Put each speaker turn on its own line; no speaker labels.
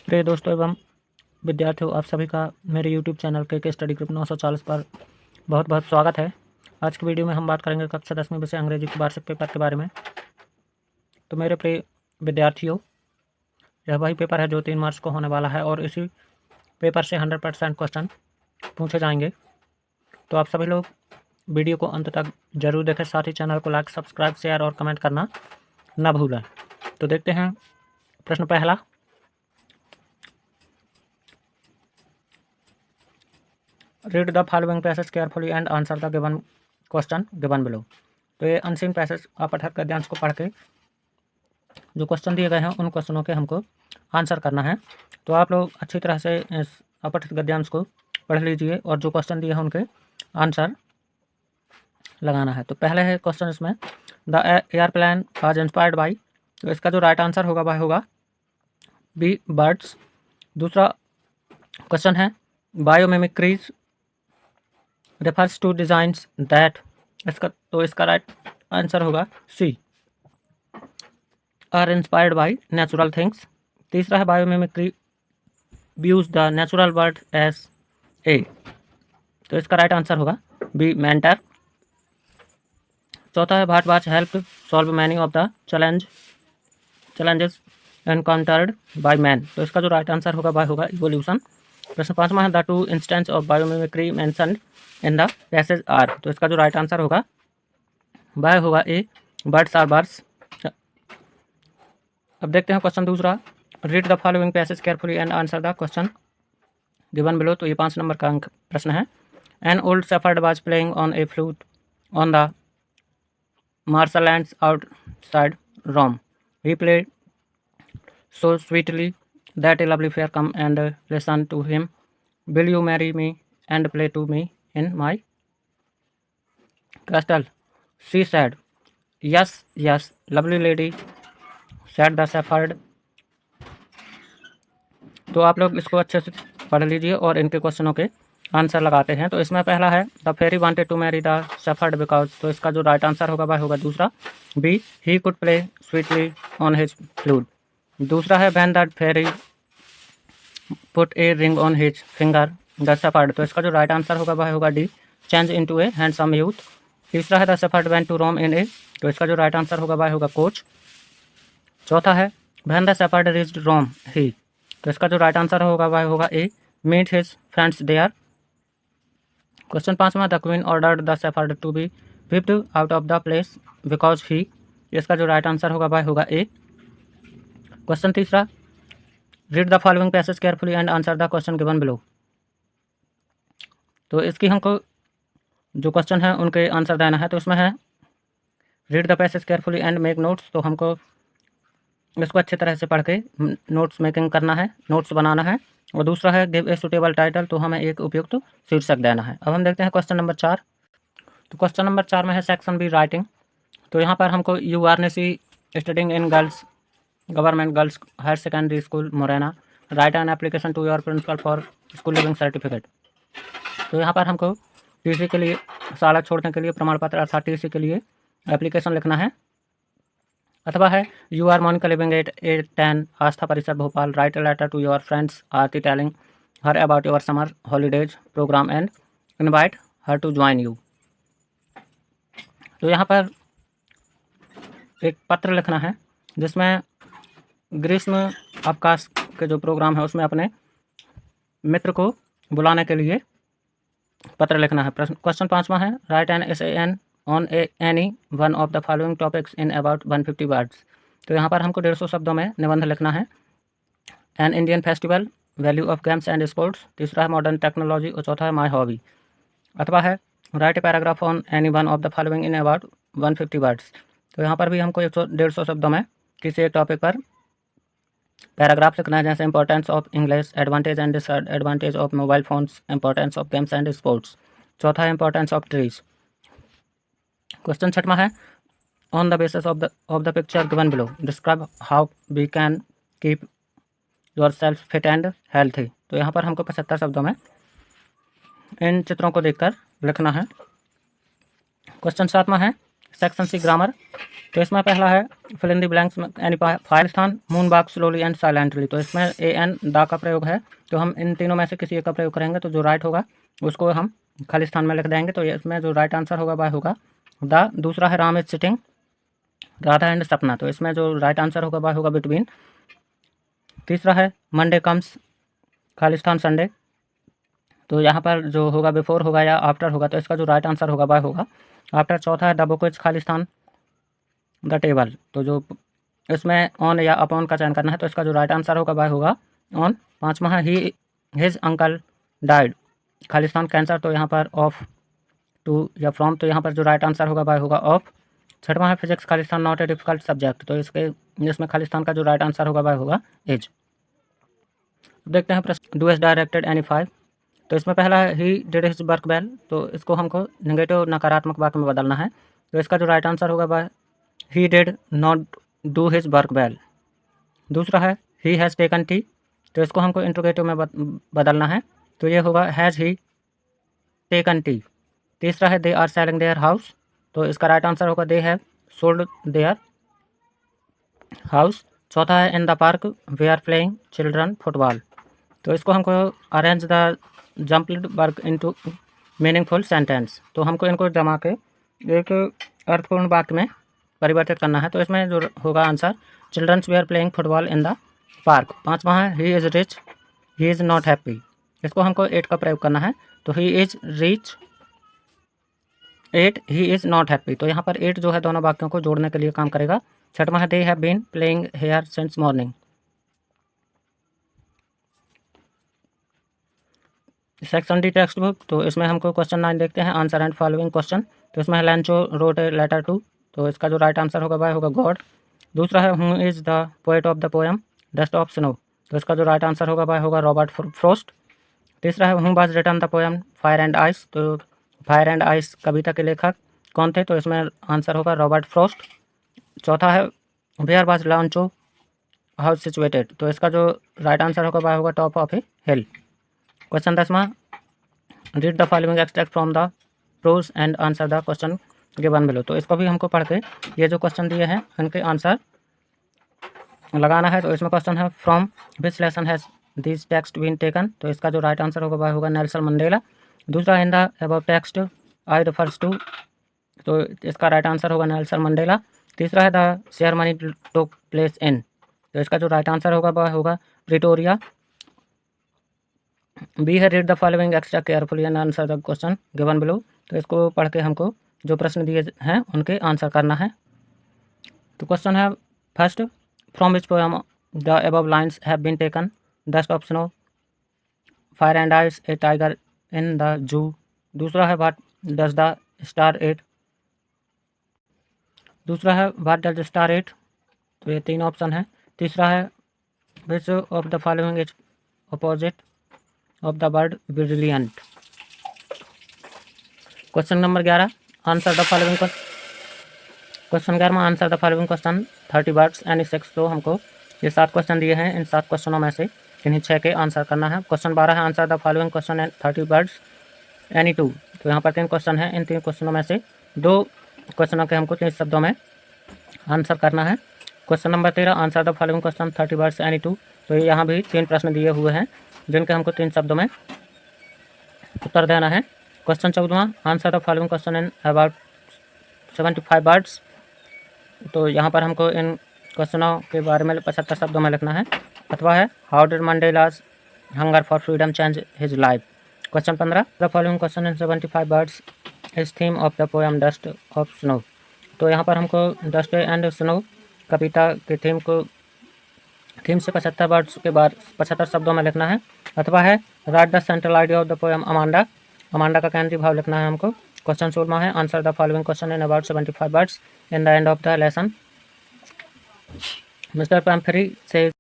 प्रिय दोस्तों एवं विद्यार्थियों, आप सभी का मेरे YouTube चैनल के स्टडी ग्रुप 940 पर बहुत बहुत स्वागत है। आज की वीडियो में हम बात करेंगे कक्षा 10वीं विषय अंग्रेजी के वार्षिक पेपर के बारे में। तो मेरे प्रिय विद्यार्थियों, यह वही पेपर है जो 3 मार्च को होने वाला है और इसी पेपर से 100% क्वेश्चन पूछे जाएंगे। तो आप सभी लोग वीडियो को अंत तक जरूर देखें, साथ ही चैनल को लाइक, सब्सक्राइब, शेयर और कमेंट करना न भूलें। तो देखते हैं प्रश्न पहला। Read the following passage carefully and answer the given question given below. तो ये अनसीन पैसेज आप पाठक गद्यांश को पढ़ के जो क्वेश्चन दिए गए हैं उन क्वेश्चनों के हमको आंसर करना है। तो आप लोग अच्छी तरह से इस अपठित गद्यांश को पढ़ लीजिए और जो क्वेश्चन दिए हैं उनके आंसर लगाना है। तो पहले है क्वेश्चन इसमें, the airplane was inspired by. तो इसका जो राइट आंसर होगा वह होगा बी, बर्ड्स। दूसरा क्वेश्चन है, biomimicries refers to designs that. इसका राइट आंसर होगा C, are inspired by natural things. तीसरा है, biomimicry views the natural world as a. तो इसका राइट आंसर होगा बी, मेंटर। चौथा है, Bharadwaj help solve many of the challenges encountered by man. तो इसका जो राइट आंसर होगा वह होगा इवोल्यूशन। प्रश्न 5वां है, the two instance of biomimicry mentioned in the passage are. तो इसका जो राइट आंसर होगा वह होगा ए, बर्ड्स आर बर्ड्स। अब देखते हैं क्वेश्चन दूसरा, read the following passage carefully and answer the question given below. तो ये 5 नंबर का अंक प्रश्न है। An old shepherd was playing on a flute on the marshlands outside Rome. He played so sweetly that a lovely fair come and listen to him. Will you marry me and play to me in my castle? She said, yes, yes, lovely lady, said the shepherd. तो आप लोग इसको अच्छे से पढ़ लीजिए और इनके क्वेश्चनों के आंसर लगाते हैं। तो इसमें पहला है, the fairy wanted to marry the shepherd because. तो इसका जो राइट आंसर होगा वह होगा दूसरा B, he could play sweetly on his flute. दूसरा है, when the fairy put a ring on his finger the shepherd. तो इसका जो राइट आंसर होगा वह होगा D, change into a handsome youth. तीसरा है, the shepherd went to Rome in a. तो इसका जो राइट आंसर होगा वह होगा कोच। चौथा है, when the shepherd reached Rome he. तो इसका जो राइट आंसर होगा वह होगा A, meet his friends there. Question 5वां, the queen ordered the shepherd to be whipped out of the place because he. इसका जो राइट आंसर होगा वह होगा ए। क्वेश्चन तीसरा, read the following passage carefully and answer the question given below. तो इसकी हमको जो क्वेश्चन है उनके आंसर देना है। तो इसमें है, read the passage carefully and make notes. तो हमको इसको अच्छी तरह से पढ़ के नोट्स मेकिंग करना है, नोट्स बनाना है। और दूसरा है, गिव ए सुटेबल टाइटल। तो हमें एक उपयुक्त शीर्षक देना है। अब हम देखते हैं क्वेश्चन नंबर 4। तो क्वेश्चन नंबर 4 में है सेक्शन बी, राइटिंग। तो यहाँ पर हमको you are C studying in girls government girls higher secondary school Morena, write an application to your principal for school leaving certificate. तो यहाँ पर हमको टीसी के लिए, शाला छोड़ने के लिए प्रमाण पत्र अर्थात टीसी के लिए एप्लीकेशन लिखना है। अथवा है, you are Monika living at 810 Aastha Parisar Bhopal, write a letter to your friends Aarti telling her about your summer holidays programme and invite her to join you. तो यहाँ पर एक पत्र लिखना है जिसमें ग्रीष्म अवकाश के जो प्रोग्राम है उसमें अपने मित्र को बुलाने के लिए पत्र लिखना है। क्वेश्चन 5वां है, write an an on any one of the following topics in about 150 words. तो यहाँ पर हमको 150 शब्दों में निबंध लिखना है। An Indian festival, value of games and sports. तीसरा है, मॉडर्न टेक्नोलॉजी। और चौथा है, माई हॉबी। अथवा है, right a paragraph on any one of the following in about 150 words. तो यहाँ पर भी हमको 150 शब्दों में किसी एक टॉपिक पर पैराग्राफ लिखना है, जैसे importance of English, advantage and disadvantage of mobile phones, importance of games and sports. चौथा है, इंपॉर्टेंस ऑफ ट्रीज। क्वेश्चन 6वां है, on the basis of the picture given below describe how we can keep yourself fit and healthy. तो यहाँ पर हमको 75 शब्दों में इन चित्रों को देखकर लिखना है। क्वेश्चन 7वां है, सेक्शन सी, ग्रामर। तो इसमें पहला है fill in the blanks any Khalistan moon walk slowly and silently. तो इसमें ए एन दा का प्रयोग है, तो हम इन तीनों में से किसी एक का प्रयोग करेंगे, तो जो राइट होगा उसको हम खालिस्तान में लिख देंगे। तो इसमें जो राइट आंसर होगा वह होगा द। दूसरा है Ram is sitting Radha and सपना। तो इसमें जो राइट आंसर होगा वह होगा बिटवीन। तीसरा है मंडे कम्स खालिस्तान संडे। तो यहाँ पर जो होगा बिफोर होगा या आफ्टर होगा, तो इसका जो राइट आंसर होगा वह होगा आफ्टर। चौथा है the book is Khalistan the table. तो जो इसमें ऑन या अपॉन का चयन करना है, तो इसका जो राइट आंसर होगा वह होगा ऑन। पाँचवा है he his uncle died Khalistan cancer. तो यहाँ पर ऑफ टू या फ्रॉम, तो यहाँ पर जो राइट आंसर होगा वह होगा ऑफ। छठवां है physics Khalistan not a difficult subject. तो इसमें खालिस्तान का जो राइट आंसर होगा वह होगा एज। देखते हैं प्रश्न do S directed any five. तो इसमें पहला है he did his work well. तो इसको हमको नेगेटिव नकारात्मक वाक्य में बदलना है। तो इसका जो राइट आंसर होगा वह he did not do his work well. दूसरा है ही हैज़ टेकन टी। तो इसको हमको इंट्रोगेटिव में बदलना है, तो ये होगा हैज़ ही टेकन टी। तीसरा है they are selling their house. तो इसका राइट आंसर होगा they have sold their house. चौथा है in the park we are playing children football. तो इसको हमको arrange the jumped work into meaningful sentence. तो हमको इनको जमा के एक अर्थपूर्ण वाक्य में परिवर्तित करना है। तो इसमें जो होगा answer children's we are playing football in the park. पाँचवा है he is rich he is not happy. इसको हमको 8 का प्रयोग करना है। तो he is rich 8 he is not happy. तो यहाँ पर 8 जो है दोनों वाक्यों को जोड़ने के लिए काम करेगा। छठवां है they have been playing here since morning. Section D text book. तो इसमें हमको क्वेश्चन 9 देखते हैं आंसर एंड फॉलोइंग क्वेश्चन। तो इसमें है Lencho wrote a letter to. तो इसका जो राइट आंसर होगा वह होगा गॉड। दूसरा है who is the poet of the poem dust of snow. तो इसका जो राइट आंसर होगा वह होगा रॉबर्ट फ्रोस्ट। तीसरा है who was written the poem fire and ice. तो फायर एंड आइस कविता के लेखक कौन थे? तो इसमें आंसर होगा रॉबर्ट फ्रोस्ट। चौथा है where was Lencho house situated. तो इसका जो राइट आंसर होगा वह होगा top of a hill. Question 10वां read the following extract from the prose and answer the question given below. तो इसको भी हमको पढ़ के ये जो क्वेश्चन दिए हैं उनके आंसर लगाना है। तो इसमें क्वेश्चन है from which lesson has this text been taken. तो इसका जो राइट आंसर होगा वह होगा नेल्सन मंडेला। दूसरा in the above text I refers to. तो इसका राइट आंसर होगा नेल्सन मंडेला। तीसरा है the ceremony took place in. तो इसका जो राइट आंसर होगा वह होगा प्रिटोरिया। बी है read the following extract carefully and answer the question given below. तो इसको पढ़ के हमको जो प्रश्न दिए हैं उनके आंसर करना है। तो क्वेश्चन है first from which poem the above lines have been taken dust of snow fire and ice a tiger in the zoo. दूसरा है what does the star at. दूसरा है व्हाट डज स्टार एट। तो ये 3 option है। तीसरा है which of the following is opposite of the word brilliant. Question number 11 answer the following question 11 answer the following question 30 words any 6। तो हमको ये 7 क्वेश्चन दिए हैं, इन 7 क्वेश्चनों में से इन्हीं 6 के आंसर करना है। क्वेश्चन 12 है answer the following question and 30 words any 2। तो यहाँ पर 3 क्वेश्चन हैं, इन 3 क्वेश्चनों में से 2 क्वेश्चनों के हमको 30 शब्दों में आंसर करना है। Question number 13 answer the following question 30 words any 2। तो यहाँ भी 3 प्रश्न दिए हुए हैं जिनके हमको 3 शब्दों में उत्तर देना है। Question 14 answer the following question in about 75 words. तो यहाँ पर हमको इन क्वेश्चनों के बारे में 75 शब्दों में लिखना है। अथवा है how did Mandela's hunger for freedom change his life. Question 15 the following question in 75 words is theme of the poem dust of snow. तो यहाँ पर हमको डस्ट एंड स्नो कविता के थीम से 75 वर्ड्स के बाद 75 शब्दों में लिखना है। अथवा है right the central idea of the poem Amanda. Amanda का केंद्रीय भाव लिखना है हमको। क्वेश्चन 16 है answer the following question in about 75 words in the end of the lesson. Mister Pomfrey से